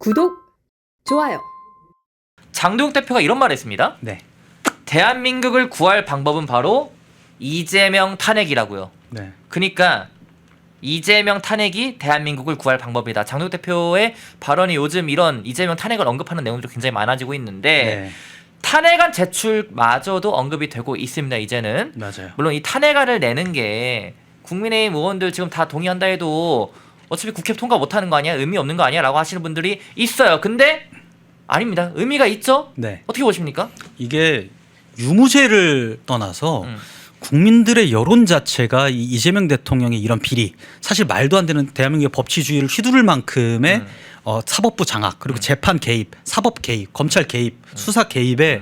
구독, 좋아요. 장도영 대표가 이런 말을 했습니다. 네. 대한민국을 구할 방법은 바로 이재명 탄핵이라고요. 네. 그러니까 이재명 탄핵이 대한민국을 구할 방법이다. 장도영 대표의 발언이 요즘 이런 이재명 탄핵을 언급하는 내용들이 굉장히 많아지고 있는데 네. 탄핵안 제출마저도 언급이 되고 있습니다. 이제는. 맞아요. 물론 이 탄핵안을 내는 게 국민의힘 의원들 지금 다 동의한다 해도 어차피 국회 통과 못하는 거 아니야? 의미 없는 거 아니야? 라고 하시는 분들이 있어요. 근데 아닙니다. 의미가 있죠? 네. 어떻게 보십니까? 이게 유무죄를 떠나서 국민들의 여론 자체가 이 이재명 대통령의 이런 비리, 사실 말도 안 되는 대한민국의 법치주의를 휘두를 만큼의 사법부 장악, 그리고 재판 개입, 사법 개입, 검찰 개입, 수사 개입에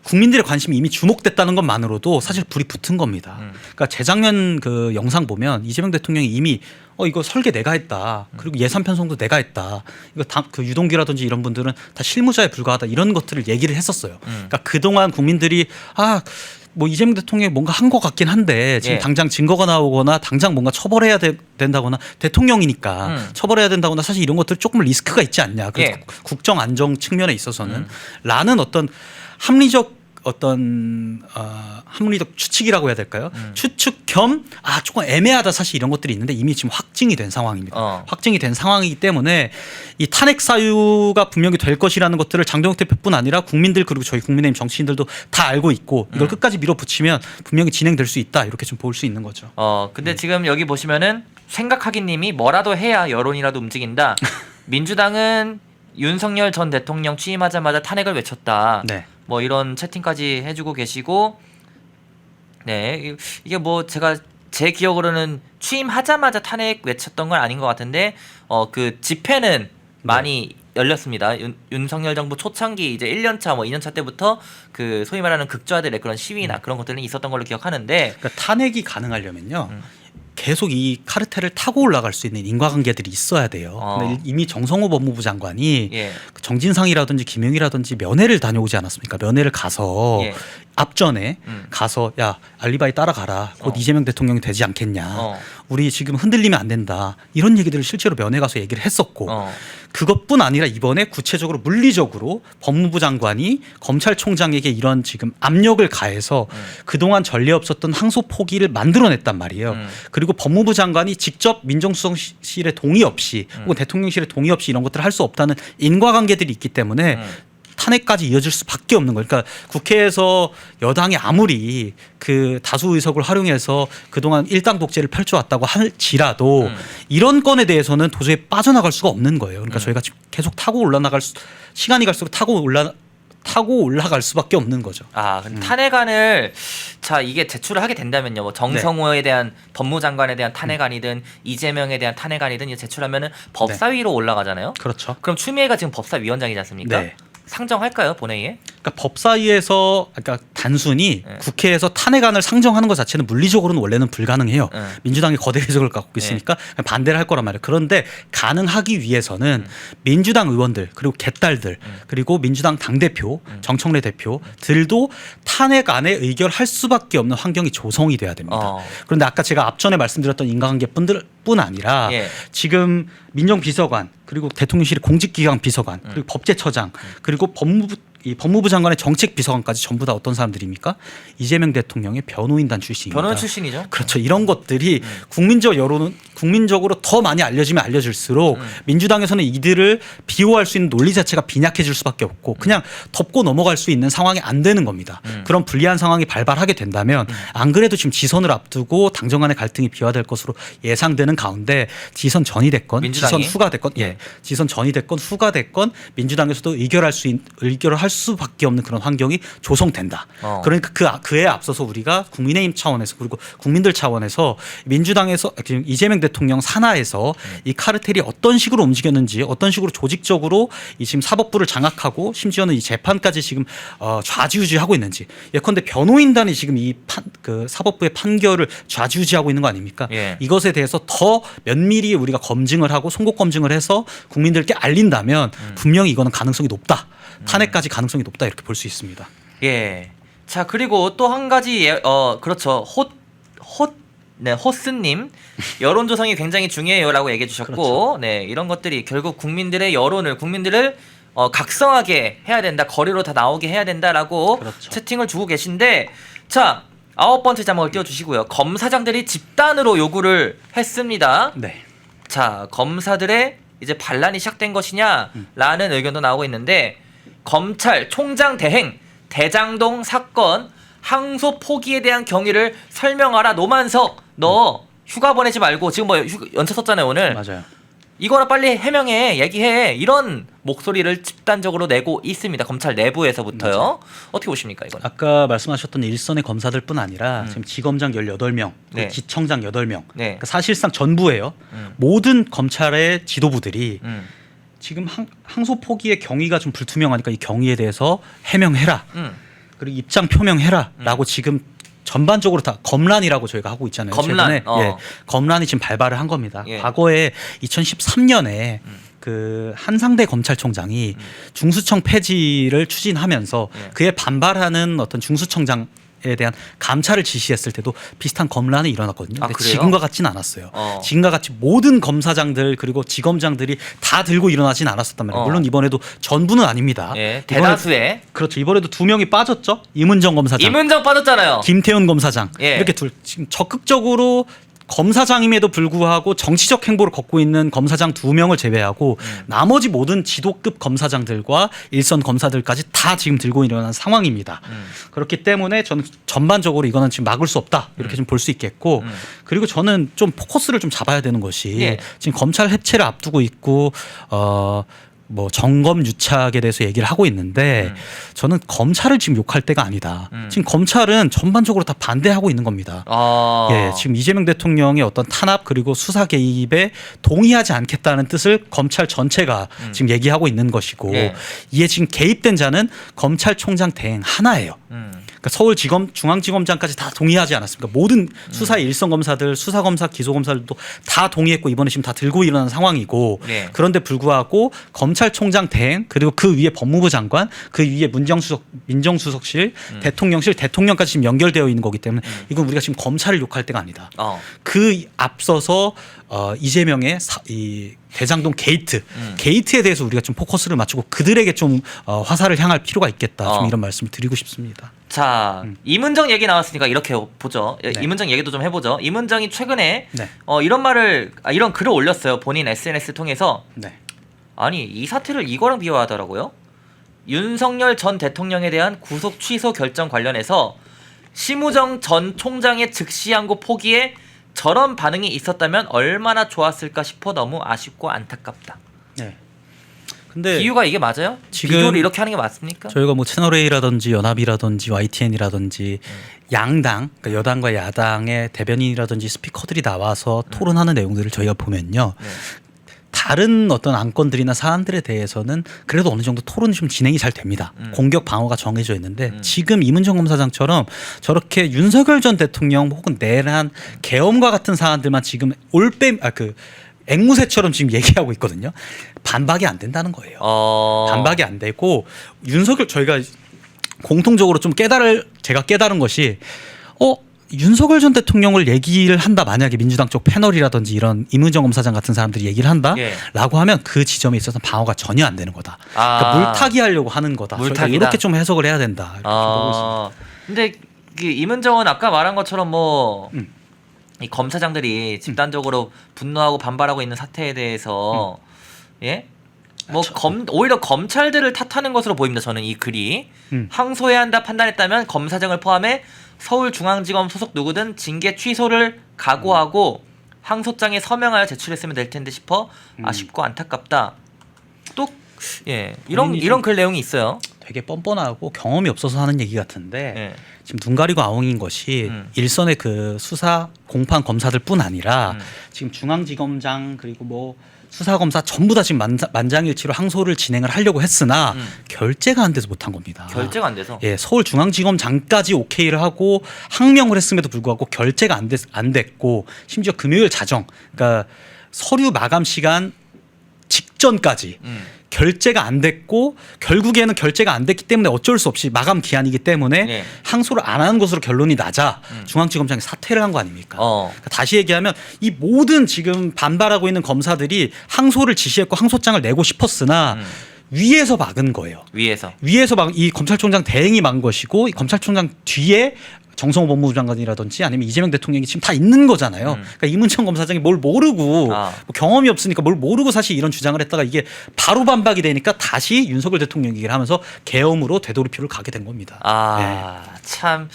국민들의 관심이 이미 주목됐다는 것만으로도 사실 불이 붙은 겁니다. 그러니까 재작년 그 영상 보면 이재명 대통령이 이미 이거 설계 내가 했다. 그리고 예산 편성도 내가 했다. 이거 다 그 유동규라든지 이런 분들은 다 실무자에 불과하다. 이런 것들을 얘기를 했었어요. 그러니까 그동안 국민들이 뭐 이재명 대통령이 뭔가 한 것 같긴 한데 지금 당장 증거가 나오거나 당장 뭔가 처벌해야 된다거나 대통령이니까 처벌해야 된다거나 사실 이런 것들 조금 리스크가 있지 않냐. 그래서 국정 안정 측면에 있어서는 라는 어떤 합리적 합리적 추측이라고 해야 될까요? 추측 겸 조금 애매하다 사실 이런 것들이 있는데 이미 지금 확증이 된 상황입니다. 확증이 된 상황이기 때문에 이 탄핵 사유가 분명히 될 것이라는 것들을 장도영 대표뿐 아니라 국민들 그리고 저희 국민의힘 정치인들도 다 알고 있고 이걸 끝까지 밀어붙이면 분명히 진행될 수 있다 이렇게 좀 볼 수 있는 거죠. 근데 지금 여기 보시면은 생각하기님이 뭐라도 해야 여론이라도 움직인다. 민주당은 윤석열 전 대통령 취임하자마자 탄핵을 외쳤다. 네. 뭐 이런 채팅까지 해주고 계시고, 네 이게 뭐 제가 제 기억으로는 취임하자마자 탄핵 외쳤던 건 아닌 것 같은데 그 집회는 많이 열렸습니다. 윤석열 정부 초창기 이제 1년차 뭐 2년차 때부터 그 소위 말하는 극좌들의 그런 시위나 그런 것들은 있었던 걸로 기억하는데, 그러니까 탄핵이 가능하려면요. 계속 이 카르텔을 타고 올라갈 수 있는 인과관계들이 있어야 돼요. 근데 이미 정성호 법무부 장관이 정진상이라든지 김용이라든지 면회를 다녀오지 않았습니까? 면회를 가서 앞전에 가서 야 알리바이 따라가라. 곧 이재명 대통령이 되지 않겠냐. 우리 지금 흔들리면 안 된다. 이런 얘기들을 실제로 면회 가서 얘기를 했었고 그것뿐 아니라 이번에 구체적으로 물리적으로 법무부 장관이 검찰총장에게 이런 지금 압력을 가해서 그동안 전례 없었던 항소 포기를 만들어냈단 말이에요. 그리고 법무부 장관이 직접 민정수석실의 동의 없이 혹은 대통령실의 동의 없이 이런 것들을 할 수 없다는 인과관계들이 있기 때문에 탄핵까지 이어질 수밖에 없는 거예요. 그러니까 국회에서 여당이 아무리 그 다수 의석을 활용해서 그동안 일당 독재를 펼쳐왔다고 할지라도 이런 건에 대해서는 도저히 빠져나갈 수가 없는 거예요. 그러니까 저희가 계속 타고 올라나갈 시간이 갈수록 타고 올라갈 수밖에 없는 거죠. 근데 탄핵안을 이게 제출을 하게 된다면요. 뭐 정성호에 대한 법무장관에 대한 탄핵안이든 이재명에 대한 탄핵안이든 이제 제출하면은 법사위로 올라가잖아요. 그렇죠. 그럼 추미애가 지금 법사위원장이지 않습니까? 네. 상정할까요, 본회의에? 그러니까 법사위에서 단순히 국회에서 탄핵안을 상정하는 것 자체는 물리적으로는 원래는 불가능해요. 민주당이 거대 의석을 갖고 있으니까 반대를 할 거란 말이에요. 그런데 가능하기 위해서는 민주당 의원들 그리고 개딸들 그리고 민주당 당대표 정청래 대표들도 탄핵안에 의결할 수밖에 없는 환경이 조성이 돼야 됩니다. 그런데 아까 제가 앞전에 말씀드렸던 인과관계뿐 아니라 지금 민정비서관 그리고 대통령실의 공직기강 비서관 그리고 법제처장 그리고 법무부 장관의 정책비서관까지 전부 다 어떤 사람들입니까? 이재명 대통령의 변호인단 출신입니다. 변호인 출신이죠. 그렇죠. 이런 것들이 국민적 여론은 국민적으로 더 많이 알려지면 알려질수록 민주당에서는 이들을 비호할 수 있는 논리 자체가 빈약해질 수밖에 없고 그냥 덮고 넘어갈 수 있는 상황이 안 되는 겁니다. 그런 불리한 상황이 발발하게 된다면 안 그래도 지금 지선을 앞두고 당정 간의 갈등이 비화될 것으로 예상되는 가운데 지선 전이 됐건 민주당이? 지선 후가 됐건 지선 전이 됐건 후가 됐건 민주당에서도 의결할 수밖에 없는 그런 환경이 조성된다. 그러니까 그에 앞서서 우리가 국민의힘 차원에서 그리고 국민들 차원에서 민주당에서 이재명 대통령 산하에서 이 카르텔이 어떤 식으로 움직였는지 어떤 식으로 조직적으로 이 지금 사법부를 장악하고 심지어는 이 재판까지 지금 좌지우지하고 있는지 예컨대 변호인단이 지금 그 사법부의 판결을 좌지우지하고 있는 거 아닙니까? 이것에 대해서 더 면밀히 우리가 검증을 하고 송곳 검증을 해서 국민들께 알린다면 분명히 이거는 가능성이 높다. 탄핵까지 가능성이 높다 이렇게 볼 수 있습니다. 자 그리고 또 한 가지 그렇죠. 네, 호스님 여론 조성이 굉장히 중요해요라고 얘기해 주셨고, 그렇죠. 네, 이런 것들이 결국 국민들을 각성하게 해야 된다, 거리로 다 나오게 해야 된다라고 그렇죠. 채팅을 주고 계신데, 자 9번째 자막을 띄워주시고요. 검사장들이 집단으로 요구를 했습니다. 네. 자, 검사들의 이제 반란이 시작된 것이냐라는 의견도 나오고 있는데, 검찰총장 대행 대장동 사건 항소 포기에 대한 경위를 설명하라. 노만석, 너 휴가 보내지 말고 지금 뭐 연차 썼잖아요 오늘. 맞아요. 이거나 빨리 해명해, 얘기해, 이런 목소리를 집단적으로 내고 있습니다. 검찰 내부에서부터요. 맞아요. 어떻게 보십니까 이건? 아까 말씀하셨던 일선의 검사들뿐 아니라 지금 지검장 18명, 네. 기청장 8명. 네. 그러니까 사실상 전부예요. 음. 모든 검찰의 지도부들이 음. 지금 항소 포기의 경위가 좀 불투명하니까 이 경위에 대해서 해명해라. 그리고 입장 표명해라라고 지금 전반적으로 다 검란이라고 저희가 하고 있잖아요. 검란. 최근에 예, 검란이 지금 발발을 한 겁니다. 예. 과거에 2013년에 그 한상대 검찰총장이 중수청 폐지를 추진하면서 예. 그에 반발하는 어떤 중수청장에 대한 감찰을 지시했을 때도 비슷한 검란이 일어났거든요. 아, 근데 그래요? 지금과 같지는 않았어요. 어. 지금과 같이 모든 검사장들 그리고 지검장들이 다 들고 일어나진 않았었단 말이에요. 어. 물론 이번에도 전부는 아닙니다. 예, 이번에- 대다수의 그렇죠. 이번에도 2명이 빠졌죠. 임은정 검사장, 임은정 빠졌잖아요. 김태훈 검사장. 예. 이렇게 지금 적극적으로 검사장임에도 불구하고 정치적 행보를 걷고 있는 검사장 2명을 제외하고 나머지 모든 지도급 검사장들과 일선 검사들까지 다 지금 들고 일어난 상황입니다. 그렇기 때문에 저는 전반적으로 이거는 지금 막을 수 없다 이렇게 좀 볼 수 있겠고, 그리고 저는 좀 포커스를 좀 잡아야 되는 것이 예. 지금 검찰 해체를 앞두고 있고 뭐 점검 유착에 대해서 얘기를 하고 있는데 저는 검찰을 지금 욕할 때가 아니다. 지금 검찰은 전반적으로 다 반대하고 있는 겁니다. 예, 지금 이재명 대통령의 어떤 탄압 그리고 수사 개입에 동의하지 않겠다는 뜻을 검찰 전체가 지금 얘기하고 있는 것이고, 예. 이에 지금 개입된 자는 검찰총장 대행 하나예요. 그러니까 서울지검, 중앙지검장까지 다 동의하지 않았습니까? 모든 수사의 일선 검사들, 수사검사, 기소검사들도 다 동의했고 이번에 지금 다 들고 일어나는 상황이고, 네. 그런데 불구하고 검찰총장 대행 그리고 그 위에 법무부 장관, 그 위에 민정수석실, 대통령실, 대통령까지 지금 연결되어 있는 거기 때문에 이건 우리가 지금 검찰을 욕할 때가 아니다. 그 앞서서 이재명의 이 대장동 게이트에 대해서 우리가 좀 포커스를 맞추고 그들에게 좀 화살을 향할 필요가 있겠다. 좀 이런 말씀을 드리고 싶습니다. 자, 임은정 얘기 나왔으니까 이렇게 보죠. 네. 임은정 얘기도 좀 해보죠. 임은정이 최근에 네. 이런 글을 올렸어요. 본인 SNS 통해서. 네. 아니, 이 사태를 이거랑 비교하더라고요. 윤석열 전 대통령에 대한 구속 취소 결정 관련해서 심우정 전 총장의 즉시 항고 포기에 저런 반응이 있었다면 얼마나 좋았을까 싶어 너무 아쉽고 안타깝다. 네. 근데 비유가 이게 맞아요? 지금 비교를 이렇게 하는 게 맞습니까? 저희가 뭐 채널A라든지 연합이라든지 YTN이라든지 양당, 그러니까 여당과 야당의 대변인이라든지 스피커들이 나와서 토론하는 내용들을 저희가 보면요. 네. 다른 어떤 안건들이나 사안들에 대해서는 그래도 어느 정도 토론이 좀 진행이 잘 됩니다. 공격 방어가 정해져 있는데 지금 임은정 검사장처럼 저렇게 윤석열 전 대통령 혹은 내란 계엄과 같은 사안들만 지금 앵무새처럼 지금 얘기하고 있거든요. 반박이 안 된다는 거예요. 반박이 안 되고 저희가 공통적으로 좀 제가 깨달은 것이 윤석열 전 대통령을 얘기를 한다. 만약에 민주당 쪽 패널이라든지 이런 임은정 검사장 같은 사람들이 얘기를 한다라고 예. 하면 그 지점에 있어서 방어가 전혀 안 되는 거다. 그러니까 물타기 하려고 하는 거다. 물타기다. 이렇게 좀 해석을 해야 된다. 이렇게 좀 보고 있습니다. 근데 임은정은 아까 말한 것처럼 이 검사장들이 집단적으로 분노하고 반발하고 있는 사태에 대해서 예? 오히려 검찰들을 탓하는 것으로 보입니다. 저는 이 글이 항소해야 한다 판단했다면 검사장을 포함해 서울중앙지검 소속 누구든 징계 취소를 각오하고 항소장에 서명하여 제출했으면 될 텐데 싶어 아쉽고 안타깝다. 또 이런 글 내용이 있어요. 되게 뻔뻔하고 경험이 없어서 하는 얘기 같은데 예. 지금 눈 가리고 아웅인 것이 일선의 그 수사 공판 검사들뿐 아니라 지금 중앙지검장 그리고 뭐 수사검사 전부 다 지금 만장일치로 항소를 진행을 하려고 했으나 결재가 안 돼서 못한 겁니다. 결재가 안 돼서. 예, 서울중앙지검장까지 오케이를 하고 항명을 했음에도 불구하고 결재가 안 됐고 심지어 금요일 자정, 그러니까 서류 마감 시간 직전까지 결제가 안 됐고 결국에는 결제가 안 됐기 때문에 어쩔 수 없이 마감 기한이기 때문에 네. 항소를 안 하는 것으로 결론이 나자 중앙지검장이 사퇴를 한 거 아닙니까? 그러니까 다시 얘기하면 이 모든 지금 반발하고 있는 검사들이 항소를 지시했고 항소장을 내고 싶었으나 위에서 막은 거예요. 위에서 막 이 검찰총장 대행이 막은 것이고 이 검찰총장 뒤에 정성호 법무부 장관이라든지 아니면 이재명 대통령이 지금 다 있는 거잖아요. 그러니까 이문천 검사장이 뭘 모르고 뭐 경험이 없으니까 뭘 모르고 사실 이런 주장을 했다가 이게 바로 반박이 되니까 다시 윤석열 대통령 얘기를 하면서 계엄으로 되돌이표를 가게 된 겁니다. 참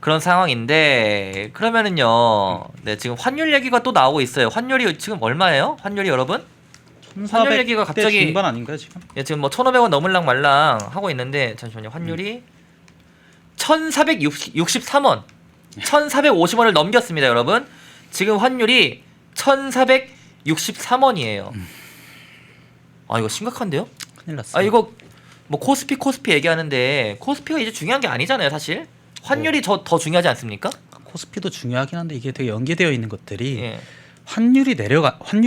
그런 상황인데 그러면은요. 네, 지금 환율 얘기가 또 나오고 있어요. 환율이 지금 얼마예요? 환율이 여러분? 환율 얘기가 갑자기 중반 아닌가요 지금? 예, 지금 뭐 1,500원 넘을랑 말랑 하고 있는데 잠시만요. 환율이 1,463원, 1,450원을 넘겼습니다, 여러분. 지금 환율이 1,463원이에요. 아 이거 심각한데요? 큰일 났어요. 아 이거 뭐 코스피 얘기하는데 코스피가 이제 중요한 게 아니잖아요, 사실. 환율이 더 중요하지 않습니까? 코스피도 중요하긴 한데 이게 되게 연계되어 있는 것들이 예. 환율이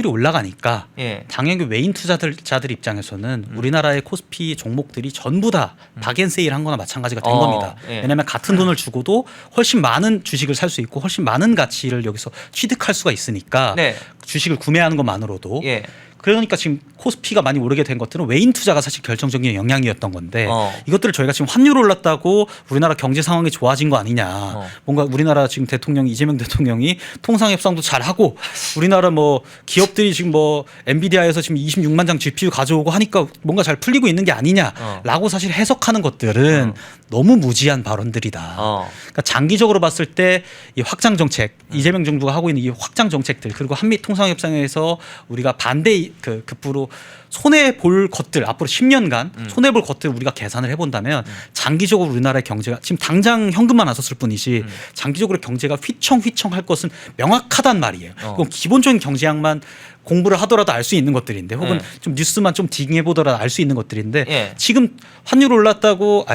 올라가니까 예. 당연히 외인 투자자들 입장에서는 우리나라의 코스피 종목들이 전부 다 박앤세일 한 거나 마찬가지가 된 겁니다. 예. 왜냐하면 같은 돈을 주고도 훨씬 많은 주식을 살 수 있고 훨씬 많은 가치를 여기서 취득할 수가 있으니까 네. 주식을 구매하는 것만으로도 예. 그러니까 지금 코스피가 많이 오르게 된 것들은 외인 투자가 사실 결정적인 영향이었던 건데 이것들을 저희가 지금 환율 올랐다고 우리나라 경제 상황이 좋아진 거 아니냐. 뭔가 우리나라 지금 이재명 대통령이 통상협상도 잘하고 우리나라 뭐 기업들이 지금 뭐 엔비디아에서 지금 26만 장 GPU 가져오고 하니까 뭔가 잘 풀리고 있는 게 아니냐라고 사실 해석하는 것들은 너무 무지한 발언들이다. 그러니까 장기적으로 봤을 때 이 확장 정책, 이재명 정부가 하고 있는 이 확장 정책들 그리고 한미 통상협상에서 우리가 반대 급부로 손해 볼 것들 앞으로 10년간 손해 볼 것들 우리가 계산을 해본다면 장기적으로 우리나라의 경제가 지금 당장 현금만 나섰을 뿐이지 장기적으로 경제가 휘청휘청할 것은 명확하단 말이에요. 그럼 기본적인 경제학만 공부를 하더라도 알 수 있는 것들인데 혹은 좀 뉴스만 좀 딩해 보더라도 알 수 있는 것들인데 지금 환율 올랐다고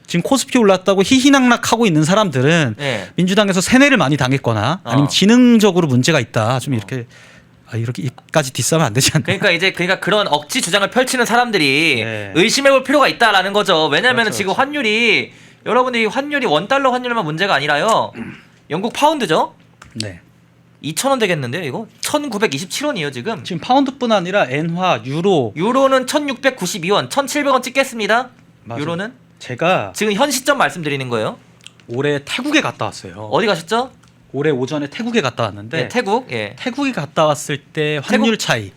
지금 코스피 올랐다고 희희낙낙하고 있는 사람들은 민주당에서 세뇌를 많이 당했거나 아니면 지능적으로 문제가 있다 좀 이렇게 이렇게까지 디스하면 안 되지 않나요? 그러니까 그런 억지 주장을 펼치는 사람들이 의심해볼 필요가 있다라는 거죠. 왜냐하면 그렇죠. 지금 환율이 여러분들이 환율이 원달러 환율만 문제가 아니라요. 영국 파운드죠. 네. 2,000원 되겠는데요, 이거? 1,927원이에요, 지금. 지금 파운드뿐 아니라 엔화, 유로는 1,692원, 1,700원 찍겠습니다. 맞아요. 유로는 제가 지금 현 시점 말씀드리는 거예요. 올해 태국에 갔다 왔어요. 어디 가셨죠? 올해 오전에 태국에 갔다 왔는데 태국. 태국에 갔다 왔을 때 환율 차이.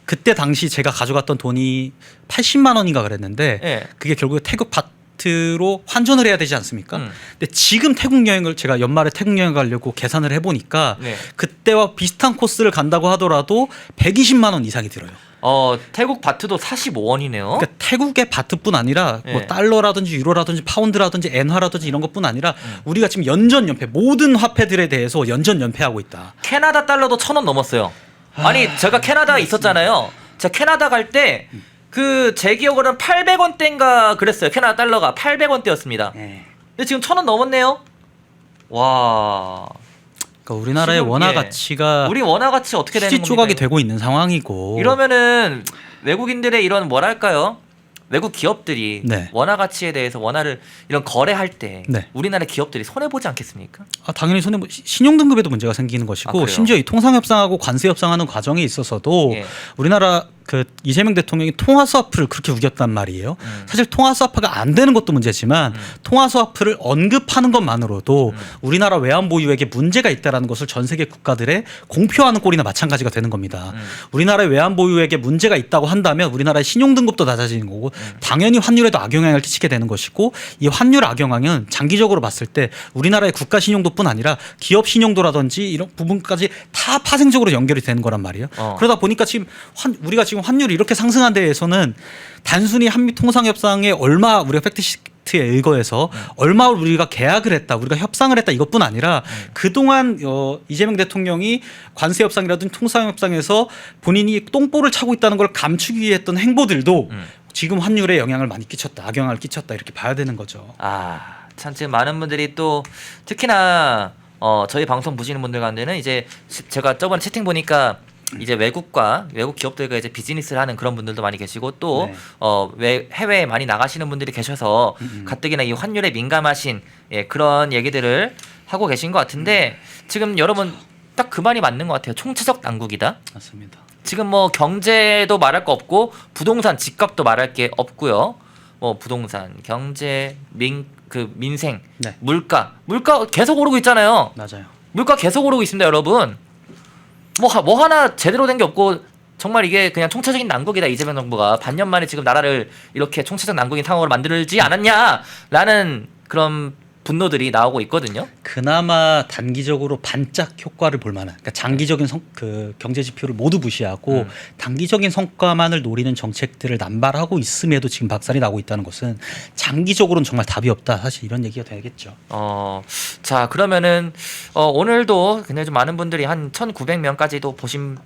그때 당시 제가 가져갔던 돈이 80만 원인가 그랬는데 그게 결국에 태국 바트로 환전을 해야 되지 않습니까? 근데 지금 태국 여행을 제가 연말에 태국 여행 가려고 계산을 해보니까 그때와 비슷한 코스를 간다고 하더라도 120만 원 이상이 들어요. 태국 바트도 45원이네요. 그러니까 태국의 바트뿐 아니라 뭐 달러라든지 유로라든지 파운드라든지 엔화라든지 이런 것뿐 아니라 우리가 지금 연전연패 모든 화폐들에 대해서 연전연패하고 있다. 캐나다 달러도 1,000원 넘었어요. 아니 제가 캐나다에 있었잖아요. 제가 캐나다 갈 때 제 기억으로는 800원대인가 그랬어요. 캐나다 달러가 800원대였습니다. 근데 지금 1,000원 넘었네요. 와. 그러니까 우리나라의 원화 가치가 우리 원화 가치 어떻게 되는 겁니까? 조각이 되고 있는 상황이고 이러면은 외국인들의 이런 뭐랄까요? 외국 기업들이 원화 가치에 대해서 원화를 이런 거래할 때 우리나라 기업들이 손해 보지 않겠습니까? 당연히 신용 등급에도 문제가 생기는 것이고 심지어 이 통상협상하고 관세협상하는 과정에 있어서도 우리나라 이재명 대통령이 통화스와프를 그렇게 우겼단 말이에요. 사실 통화스와프가 안 되는 것도 문제지만 통화스와프를 언급하는 것만으로도 우리나라 외환 보유액에 문제가 있다라는 것을 전 세계 국가들에 공표하는 꼴이나 마찬가지가 되는 겁니다. 우리나라의 외환 보유액에 문제가 있다고 한다면 우리나라의 신용 등급도 낮아지는 거고 당연히 환율에도 악영향을 끼치게 되는 것이고 이 환율 악영향은 장기적으로 봤을 때 우리나라의 국가 신용도뿐 아니라 기업 신용도라든지 이런 부분까지 다 파생적으로 연결이 되는 거란 말이에요. 그러다 보니까 지금 우리가 지금 환율이 이렇게 상승한 데에서는 단순히 한미 통상협상에 얼마 우리가 팩트시트에 의거해서 얼마 우리가 계약을 했다, 우리가 협상을 했다 이것뿐 아니라 그동안 이재명 대통령이 관세협상이라든지 통상협상에서 본인이 똥볼을 차고 있다는 걸 감추기 위해 했던 행보들도 지금 환율에 영향을 많이 끼쳤다, 악영향을 끼쳤다 이렇게 봐야 되는 거죠. 참 지금 많은 분들이 또 특히나 저희 방송 보시는 분들 가운데는 이제 제가 저번에 채팅 보니까 이제 외국 기업들과 이제 비즈니스를 하는 그런 분들도 많이 계시고 또 네. 해외에 많이 나가시는 분들이 계셔서 가뜩이나 이 환율에 민감하신 그런 얘기들을 하고 계신 것 같은데 지금 여러분 딱 그 말이 맞는 것 같아요. 총체적 난국이다. 맞습니다. 지금 뭐 경제도 말할 거 없고 부동산 집값도 말할 게 없고요. 뭐 부동산, 경제, 민생, 네. 물가 계속 오르고 있잖아요. 맞아요. 물가 계속 오르고 있습니다, 여러분. 뭐 하나 제대로 된 게 없고 정말 이게 그냥 총체적인 난국이다. 이재명 정부가 반년 만에 지금 나라를 이렇게 총체적 난국인 상황으로 만들지 않았냐라는 그런 분노들이 나오고 있거든요. 그나마 단기적으로 반짝 효과를 볼 만한, 그러니까 장기적인 그 경제 지표를 모두 무시하고 단기적인 성과만을 노리는 정책들을 남발하고 있음에도 지금 박살이 나고 있다는 것은 장기적으로는 정말 답이 없다. 사실 이런 얘기가 되겠죠. 자 그러면은 오늘도 굉장히 좀 많은 분들이 한 1,900명까지도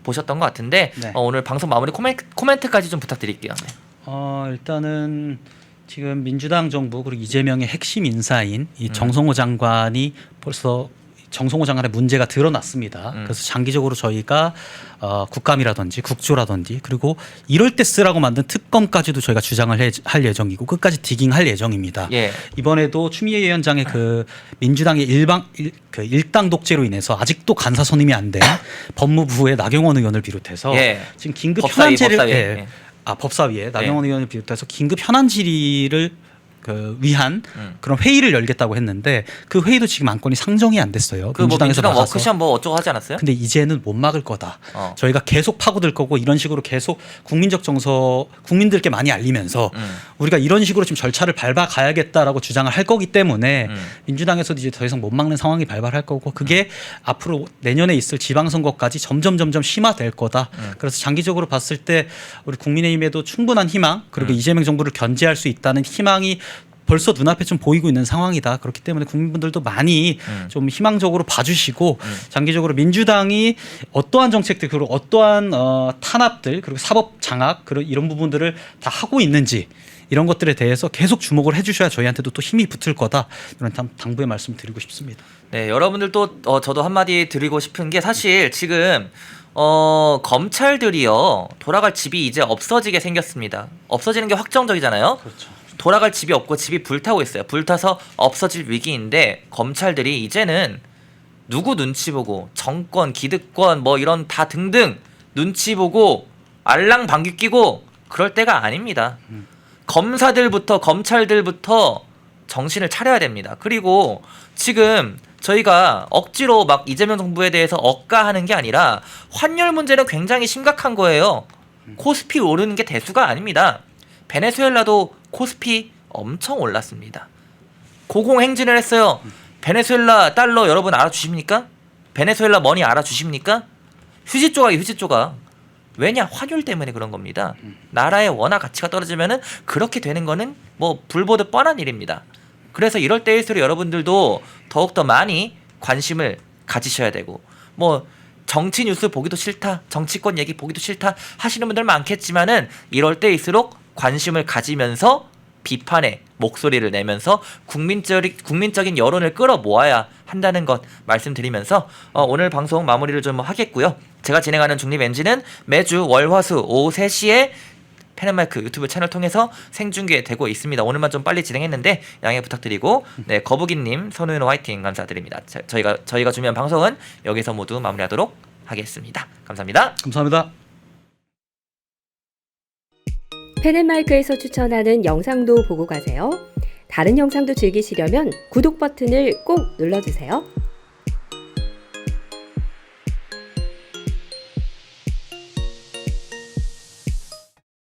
보셨던 것 같은데 네. 오늘 방송 마무리 코멘트까지 좀 부탁드릴게요. 네. 일단은 지금 민주당 정부 그리고 이재명의 핵심 인사인 이 정성호 장관이 벌써 정성호 장관의 문제가 드러났습니다. 그래서 장기적으로 저희가 국감이라든지 국조라든지 그리고 이럴 때 쓰라고 만든 특검까지도 저희가 주장을 할 예정이고 끝까지 디깅할 예정입니다. 예. 이번에도 추미애 위원장의 그 민주당의 일당 독재로 인해서 아직도 간사 선임이 안 된 법무부의 나경원 의원을 비롯해서 지금 긴급 현안제를 법사위에 나경원 의원을 비롯해서 긴급 현안 질의를 위한 그런 회의를 열겠다고 했는데 그 회의도 지금 안건이 상정이 안 됐어요. 민주당에서 민주당 워크숍 뭐 어쩌고 하지 않았어요? 근데 이제는 못 막을 거다. 저희가 계속 파고들 거고 이런 식으로 계속 국민적 정서 국민들께 많이 알리면서 우리가 이런 식으로 좀 절차를 밟아 가야겠다라고 주장을 할 거기 때문에 민주당에서도 이제 더 이상 못 막는 상황이 발발할 거고 그게 앞으로 내년에 있을 지방선거까지 점점 심화될 거다. 그래서 장기적으로 봤을 때 우리 국민의힘에도 충분한 희망 그리고 이재명 정부를 견제할 수 있다는 희망이 벌써 눈앞에 좀 보이고 있는 상황이다. 그렇기 때문에 국민분들도 많이 좀 희망적으로 봐주시고 장기적으로 민주당이 어떠한 정책들 그리고 어떠한 탄압들 그리고 사법 장악 그리고 이런 부분들을 다 하고 있는지 이런 것들에 대해서 계속 주목을 해주셔야 저희한테도 또 힘이 붙을 거다. 이런 당부의 말씀 드리고 싶습니다. 네, 여러분들도 저도 한마디 드리고 싶은 게 사실 지금 검찰들이요 돌아갈 집이 이제 없어지게 생겼습니다. 없어지는 게 확정적이잖아요. 그렇죠. 돌아갈 집이 없고 집이 불타고 있어요. 불타서 없어질 위기인데 검찰들이 이제는 누구 눈치 보고 정권, 기득권 뭐 이런 다 등등 눈치 보고 알랑 방귀 끼고 그럴 때가 아닙니다. 검찰들부터 정신을 차려야 됩니다. 그리고 지금 저희가 억지로 막 이재명 정부에 대해서 억까하는 게 아니라 환율 문제는 굉장히 심각한 거예요. 코스피 오르는 게 대수가 아닙니다. 베네수엘라도 코스피 엄청 올랐습니다. 고공행진을 했어요. 베네수엘라 달러 여러분 알아주십니까? 베네수엘라 머니 알아주십니까? 휴지 조각. 왜냐? 환율 때문에 그런 겁니다. 나라의 원화 가치가 떨어지면은 그렇게 되는 거는 뭐 불보듯 뻔한 일입니다. 그래서 이럴 때일수록 여러분들도 더욱더 많이 관심을 가지셔야 되고 뭐 정치 뉴스 보기도 싫다, 정치권 얘기 보기도 싫다 하시는 분들 많겠지만은 이럴 때일수록 관심을 가지면서 비판의 목소리를 내면서 국민적인 여론을 끌어모아야 한다는 것 말씀드리면서 오늘 방송 마무리를 좀 하겠고요. 제가 진행하는 중립NG는 매주 월화수 오후 3시에 펜앤마이크 유튜브 채널 통해서 생중계되고 있습니다. 오늘만 좀 빨리 진행했는데 양해 부탁드리고 네, 거북이님 선우연 화이팅 감사드립니다. 저희가 준비한 방송은 여기서 모두 마무리하도록 하겠습니다. 감사합니다. 감사합니다. 펜앤마이크에서 추천하는 영상도 보고 가세요. 다른 영상도 즐기시려면 구독 버튼을 꼭 눌러주세요.